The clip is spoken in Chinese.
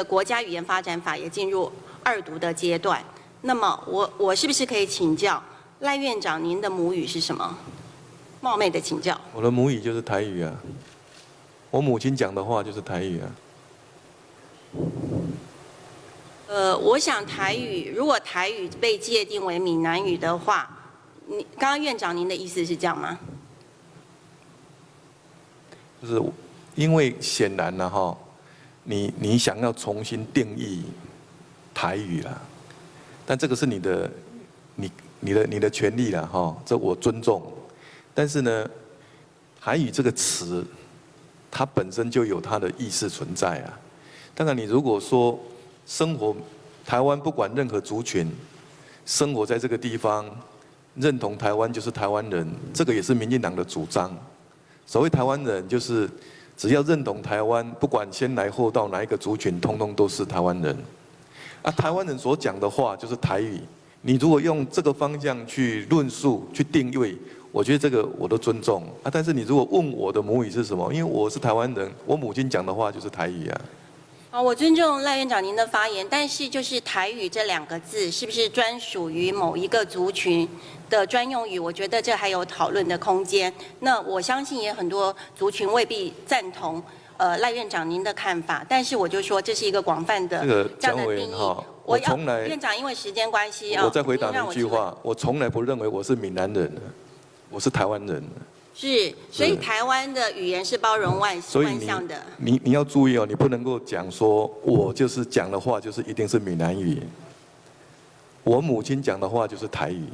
国家语言发展法也进入2读的阶段。那么我是不是可以请教赖院长，您的母语是什么？冒昧的请教。我的母语就是台语啊，我母亲讲的话就是台语啊。我想台语，如果台语被界定为闽南语的话，刚刚院长您的意思是这样吗？就是因为显然了哈，你想要重新定义台语啦，但这个是你的权利啦哈，这我尊重。但是呢，台语这个词，它本身就有它的意识存在啊。当然，你如果说生活台湾不管任何族群，生活在这个地方，认同台湾就是台湾人，这个也是民进党的主张。所谓台湾人，就是只要认同台湾，不管先来后到哪一个族群，通通都是台湾人。啊，台湾人所讲的话就是台语。你如果用这个方向去论述、去定位，我觉得这个我都尊重啊。但是你如果问我的母语是什么，因为我是台湾人，我母亲讲的话就是台语啊。好，我尊重赖院长您的发言，但是就是台语这2个字是不是专属于某一个族群的专用语？我觉得这还有讨论的空间。那我相信也很多族群未必赞同赖院长您的看法，但是我就说这是一个广泛的这样的定义。我从来院长因为时间关系啊，我再回答你一句话，我从来不认为我是闽南人，我是台湾人。是，所以台湾的语言是包容万象的。你要注意哦，你不能够讲说我就是讲的话就是一定是闽南语，我母亲讲的话就是台语。